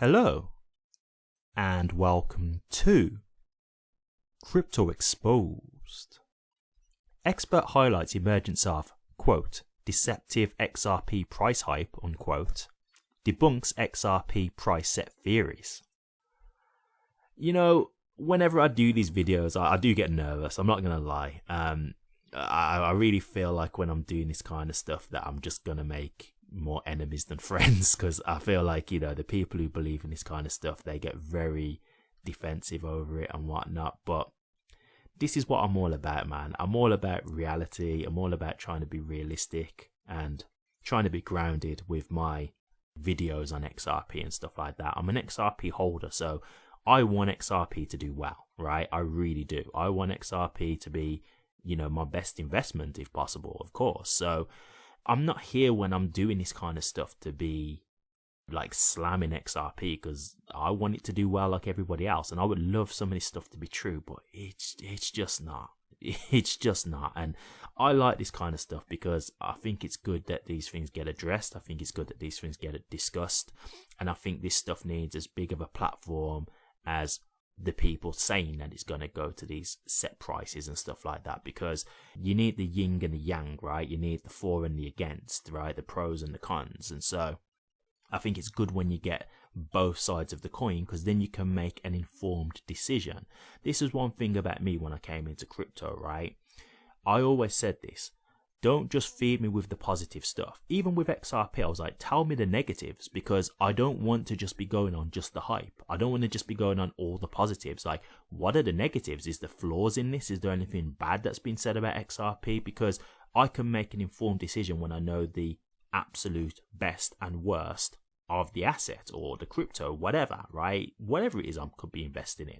Hello and welcome to Crypto Exposed. Expert highlights emergence of, quote, deceptive XRP price hype, unquote, debunks XRP price set theories. You know, whenever I do these videos, I do get nervous, I'm not going to lie. I really feel like when I'm doing this kind of stuff that I'm just going to make more enemies than friends, because I feel like, you know, the people who believe in this kind of stuff, they get very defensive over it and whatnot. But this is what I'm all about, man. I'm all about reality. I'm all about trying to be realistic and trying to be grounded with my videos on XRP and stuff like that. I'm an XRP holder, so I want XRP to do well, right? I really do. I want XRP to be, you know, my best investment if possible, of course. So I'm not here when I'm doing this kind of stuff to be like slamming XRP, because I want it to do well like everybody else, and I would love some of this stuff to be true, but it's just not. It's just not. And I like this kind of stuff because I think it's good that these things get addressed. I think it's good that these things get discussed, and I think this stuff needs as big of a platform as the people saying that it's going to go to these set prices and stuff like that, because you need the yin and the yang, right? You need the for and the against, right? The pros and the cons. And so I think it's good when you get both sides of the coin, because then you can make an informed decision. This is one thing about me when I came into crypto, right? I always said this: don't just feed me with the positive stuff. Even with XRP, I was like, tell me the negatives, because I don't want to just be going on just the hype. I don't want to just be going on all the positives. Like, what are the negatives? Is there flaws in this? Is there anything bad that's been said about XRP? Because I can make an informed decision when I know the absolute best and worst of the asset or the crypto, whatever, right? Whatever it is I could be investing in.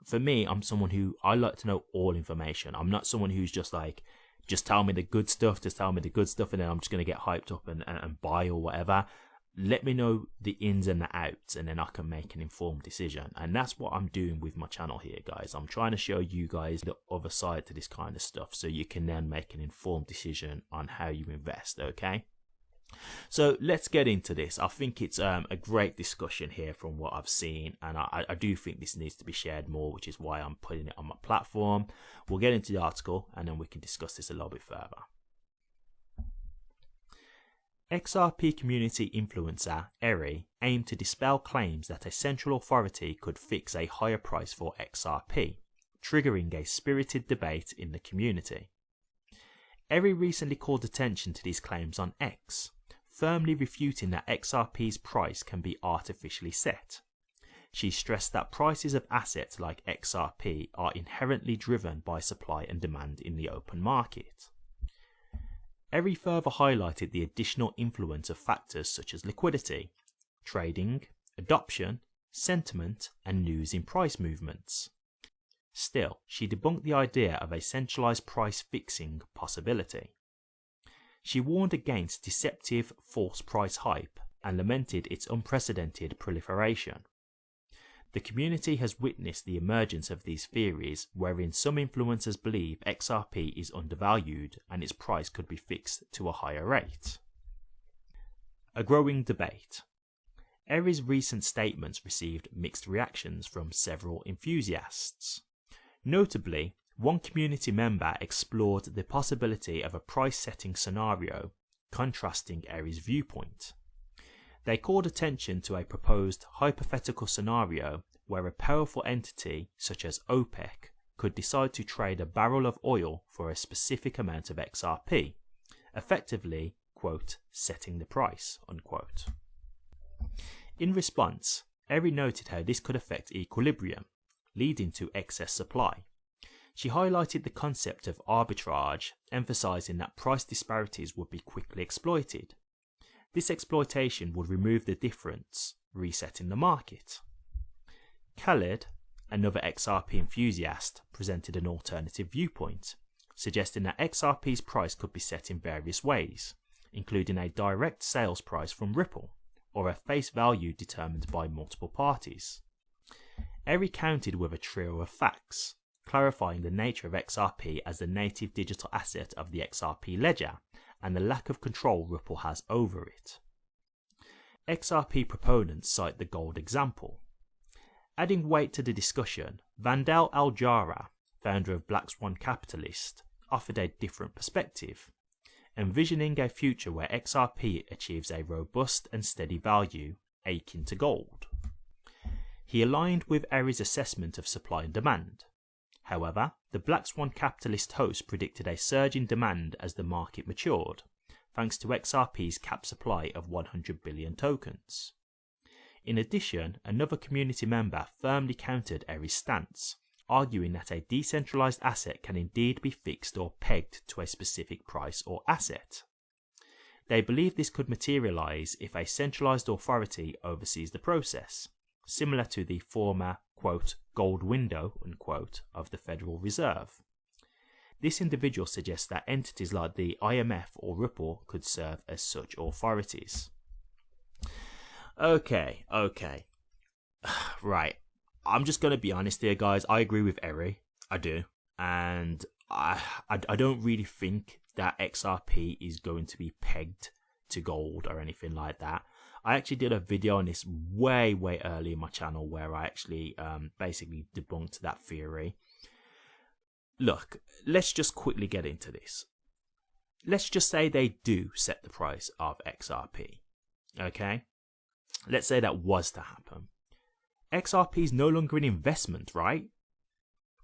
For me, I'm someone who, I like to know all information. I'm not someone who's just like, just tell me the good stuff, and then I'm just going to get hyped up and buy or whatever. Let me know the ins and the outs, and then I can make an informed decision. And that's what I'm doing with my channel here, guys. I'm trying to show you guys the other side to this kind of stuff, so you can then make an informed decision on how you invest, okay? So let's get into this. I think it's a great discussion here from what I've seen, and I do think this needs to be shared more, which is why I'm putting it on my platform. We'll get into the article and then we can discuss this a little bit further. XRP community influencer Eri aimed to dispel claims that a central authority could fix a higher price for XRP, triggering a spirited debate in the community. Eri recently called attention to these claims on X, firmly refuting that XRP's price can be artificially set. She stressed that prices of assets like XRP are inherently driven by supply and demand in the open market. Eri further highlighted the additional influence of factors such as liquidity, trading, adoption, sentiment, and news in price movements. Still, she debunked the idea of a centralized price fixing possibility. She warned against deceptive false price hype and lamented its unprecedented proliferation. The community has witnessed the emergence of these theories wherein some influencers believe XRP is undervalued and its price could be fixed to a higher rate. A growing debate. Eri's recent statements received mixed reactions from several enthusiasts. Notably, one community member explored the possibility of a price-setting scenario, contrasting Eri's viewpoint. They called attention to a proposed hypothetical scenario where a powerful entity, such as OPEC, could decide to trade a barrel of oil for a specific amount of XRP, effectively, quote, setting the price, unquote. In response, Eri noted how this could affect equilibrium, leading to excess supply. She highlighted the concept of arbitrage, emphasizing that price disparities would be quickly exploited. This exploitation would remove the difference, resetting the market. Khaled, another XRP enthusiast, presented an alternative viewpoint, suggesting that XRP's price could be set in various ways, including a direct sales price from Ripple, or a face value determined by multiple parties. Eri countered with a trio of facts, clarifying the nature of XRP as the native digital asset of the XRP ledger and the lack of control Ripple has over it. XRP proponents cite the gold example. Adding weight to the discussion, Vandal Al-Jara, founder of Black Swan Capitalist, offered a different perspective, envisioning a future where XRP achieves a robust and steady value akin to gold. He aligned with Aries' assessment of supply and demand. However, the Black Swan Capitalist host predicted a surge in demand as the market matured, thanks to XRP's cap supply of 100 billion tokens. In addition, another community member firmly countered Aries' stance, arguing that a decentralized asset can indeed be fixed or pegged to a specific price or asset. They believe this could materialize if a centralized authority oversees the process, similar to the former, quote, gold window, unquote, of the Federal Reserve. This individual suggests that entities like the IMF or Ripple could serve as such authorities. Okay. Right. I'm just going to be honest here, guys. I agree with Eri. I do. And I don't really think that XRP is going to be pegged to gold or anything like that. I actually did a video on this way early in my channel where I actually basically debunked that theory. Look, let's just quickly get into this. Let's just say they do set the price of XRP. Okay? Let's say that was to happen. XRP is no longer an investment, right?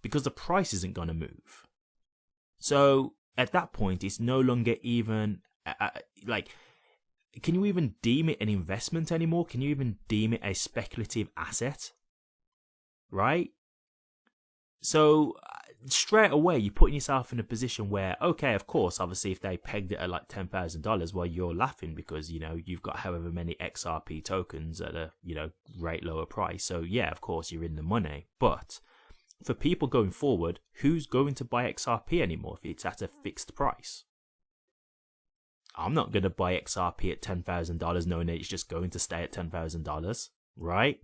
Because the price isn't going to move. So at that point, it's no longer even can you even deem it an investment anymore? Can you even deem it a speculative asset? Right? So straight away, you're putting yourself in a position where, okay, of course, obviously, if they pegged it at like $10,000, well, you're laughing because, you know, you've got however many XRP tokens at a, you know, great lower price. So yeah, of course, you're in the money. But for people going forward, who's going to buy XRP anymore if it's at a fixed price? I'm not going to buy XRP at $10,000 knowing that it's just going to stay at $10,000, right?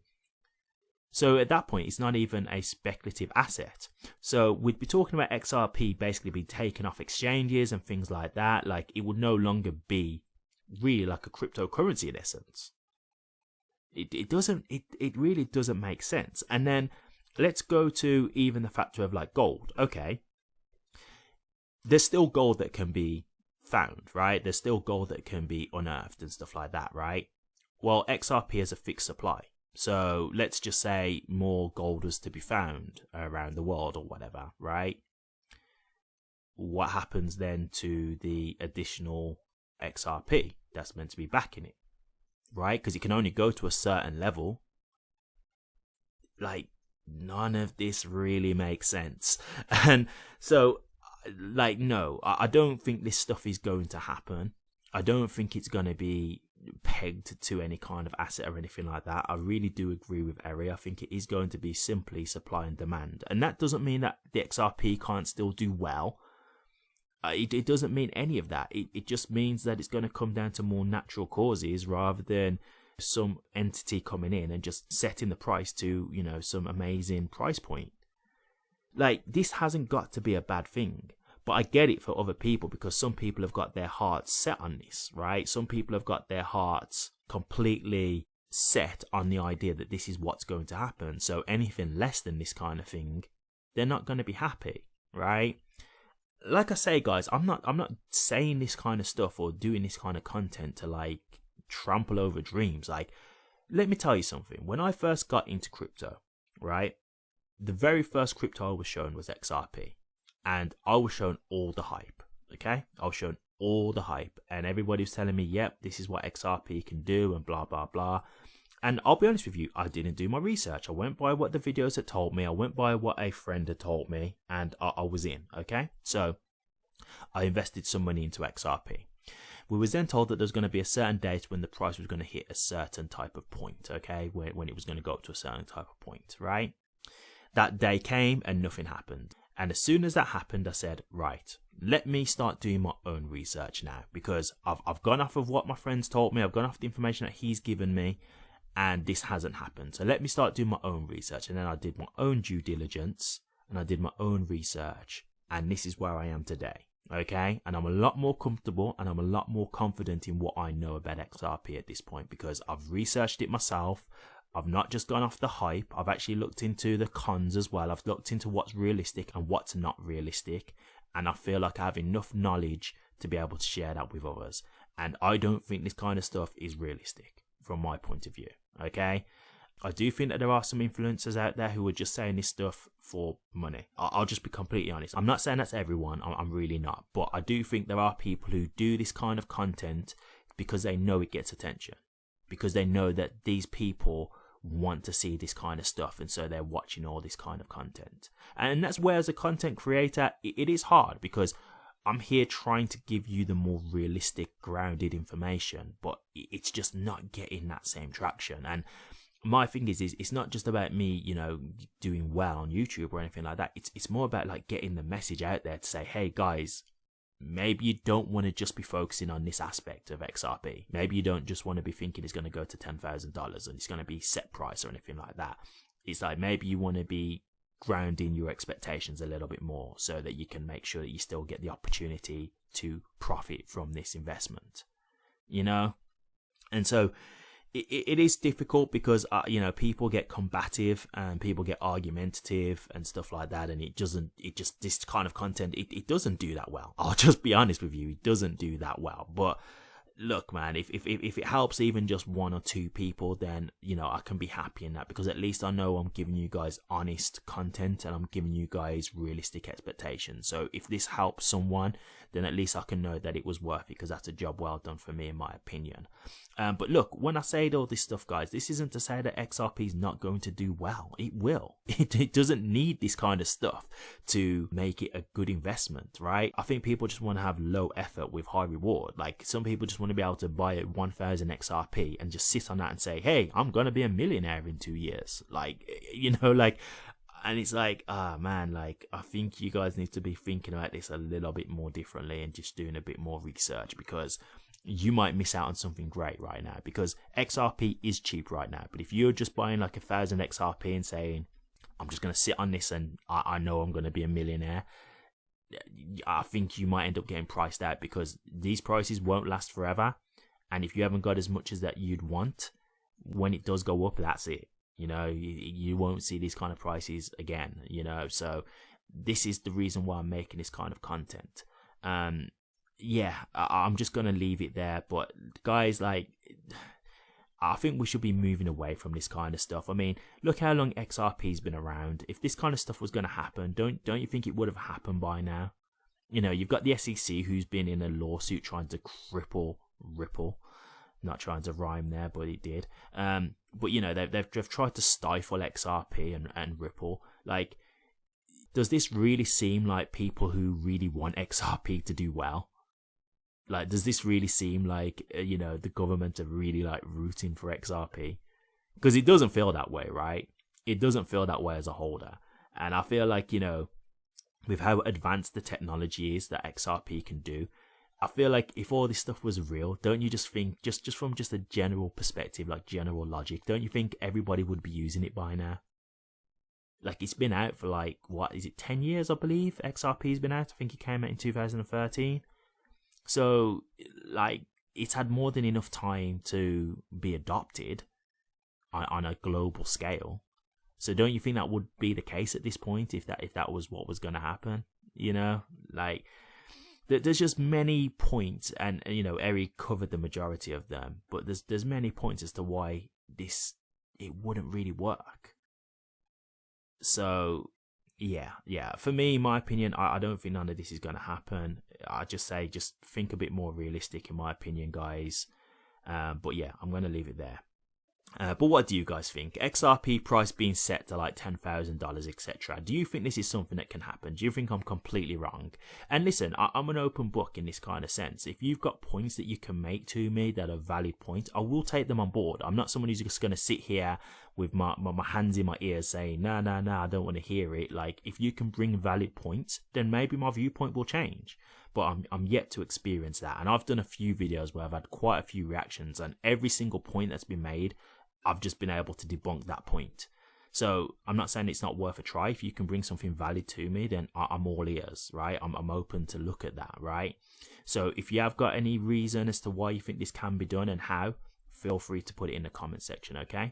So at that point, it's not even a speculative asset. So we'd be talking about XRP basically being taken off exchanges and things like that. Like it would no longer be really like a cryptocurrency in essence. It really doesn't make sense. And then let's go to even the factor of like gold. Okay, there's still gold that can be found, right? There's still gold that can be unearthed and stuff like that, right? Well, XRP has a fixed supply. So let's just say more gold was to be found around the world or whatever, right? What happens then to the additional XRP that's meant to be backing it, right? Because it can only go to a certain level. Like, none of this really makes sense. And so, like, no, I don't think this stuff is going to happen. I don't think it's going to be pegged to any kind of asset or anything like that. I really do agree with Eri. I think it is going to be simply supply and demand. And that doesn't mean that the XRP can't still do well. It doesn't mean any of that. It just means that it's going to come down to more natural causes rather than some entity coming in and just setting the price to, you know, some amazing price point. Like, this hasn't got to be a bad thing. But I get it for other people because some people have got their hearts set on this, right? Some people have got their hearts completely set on the idea that this is what's going to happen. So anything less than this kind of thing, they're not going to be happy, right? Like I say, guys, I'm not saying this kind of stuff or doing this kind of content to like trample over dreams. Like, let me tell you something. When I first got into crypto, right, the very first crypto I was shown was XRP. And I was shown all the hype, okay? I was shown all the hype. And everybody was telling me, yep, this is what XRP can do and blah, blah, blah. And I'll be honest with you, I didn't do my research. I went by what the videos had told me. I went by what a friend had told me. And I was in, okay? So I invested some money into XRP. We was then told that there was going to be a certain date when the price was going to hit a certain type of point, okay? When it was going to go up to a certain type of point, right? That day came and nothing happened. And as soon as that happened, I said, right, let me start doing my own research now, because I've gone off of what my friends told me. I've gone off the information that he's given me, and this hasn't happened. So let me start doing my own research. And then I did my own due diligence, and I did my own research, and this is where I am today. Okay, and I'm a lot more comfortable and I'm a lot more confident in what I know about XRP at this point, because I've researched it myself. I've not just gone off the hype. I've actually looked into the cons as well. I've looked into what's realistic and what's not realistic, and I feel like I have enough knowledge to be able to share that with others. And I don't think this kind of stuff is realistic from my point of view. Okay, I do think that there are some influencers out there who are just saying this stuff for money. I'll just be completely honest. I'm not saying that's everyone. I'm really not. But I do think there are people who do this kind of content because they know it gets attention. Because they know that these people want to see this kind of stuff, and so they're watching all this kind of content. And that's where, as a content creator, it is hard, because I'm here trying to give you the more realistic, grounded information, but it's just not getting that same traction. And my thing is it's not just about me, you know, doing well on YouTube or anything like that. It's more about like getting the message out there to say, hey guys, maybe you don't want to just be focusing on this aspect of XRP. Maybe you don't just want to be thinking it's going to go to $10,000 and it's going to be set price or anything like that. It's like maybe you want to be grounding your expectations a little bit more so that you can make sure that you still get the opportunity to profit from this investment, you know? And so it is difficult because, you know, people get combative and people get argumentative and stuff like that. And this kind of content, it doesn't do that well. I'll just be honest with you. It doesn't do that well. But look, man, if it helps even just one or two people, then, you know, I can be happy in that, because at least I know I'm giving you guys honest content and I'm giving you guys realistic expectations. So if this helps someone, then at least I can know that it was worth it, because that's a job well done for me, in my opinion. But look, when I say all this stuff, guys, this isn't to say that XRP is not going to do well. It will. It doesn't need this kind of stuff to make it a good investment, right? I think people just want to have low effort with high reward. Like, some people just want to be able to buy 1,000 XRP and just sit on that and say, hey, I'm going to be a millionaire in 2 years. Like, you know, like, and it's like, man, like, I think you guys need to be thinking about this a little bit more differently and just doing a bit more research, because you might miss out on something great right now, because XRP is cheap right now. But if you're just buying like 1,000 XRP and saying, I'm just going to sit on this and I know I'm going to be a millionaire, I think you might end up getting priced out, because these prices won't last forever. And if you haven't got as much as that you'd want, when it does go up, that's it. You know, you won't see these kind of prices again, you know. So this is the reason why I'm making this kind of content. Yeah, I'm just going to leave it there. But guys, like, I think we should be moving away from this kind of stuff. I mean, look how long XRP's been around. If this kind of stuff was going to happen, don't you think it would have happened by now? You know, you've got the SEC who's been in a lawsuit trying to cripple Ripple. Not trying to rhyme there, but it did. But you know, they've tried to stifle XRP and Ripple. Like, does this really seem like people who really want XRP to do well? Like, does this really seem like, you know, the government are really like rooting for XRP? Because it doesn't feel that way, right? It doesn't feel that way as a holder. And I feel like, you know, with how advanced the technology is that XRP can do, I feel like if all this stuff was real, don't you just think, just from just a general perspective, like general logic, don't you think everybody would be using it by now? Like, it's been out for like, what is it, 10 years, I believe XRP's been out. I think it came out in 2013. So, like, it's had more than enough time to be adopted on a global scale. So don't you think that would be the case at this point, if that was what was going to happen? You know, like, there's just many points, and you know, Eric covered the majority of them, but there's many points as to why it wouldn't really work. So yeah, for me, in my opinion, I don't think none of this is going to happen. I just say, just think a bit more realistic, in my opinion, guys. But yeah, I'm going to leave it there. But what do you guys think? XRP price being set to like $10,000, etc. Do you think this is something that can happen? Do you think I'm completely wrong? And listen, I'm an open book in this kind of sense. If you've got points that you can make to me that are valid points, I will take them on board. I'm not someone who's just going to sit here with my hands in my ears saying, no, I don't want to hear it. Like, if you can bring valid points, then maybe my viewpoint will change. But I'm yet to experience that. And I've done a few videos where I've had quite a few reactions, and every single point that's been made, I've just been able to debunk that point. So I'm not saying it's not worth a try. If you can bring something valid to me, then I'm all ears, right? I'm open to look at that, right? So if you have got any reason as to why you think this can be done and how, feel free to put it in the comment section, okay?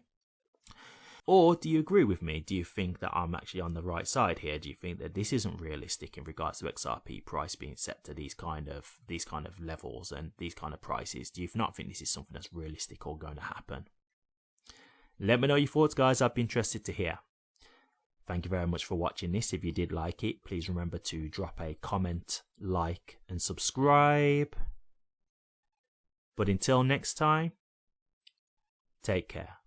Or do you agree with me? Do you think that I'm actually on the right side here? Do you think that this isn't realistic in regards to XRP price being set to these kind of levels and these kind of prices? Do you not think this is something that's realistic or going to happen? Let me know your thoughts, guys. I'd be interested to hear. Thank you very much for watching this. If you did like it, please remember to drop a comment, like, and subscribe. But until next time, take care.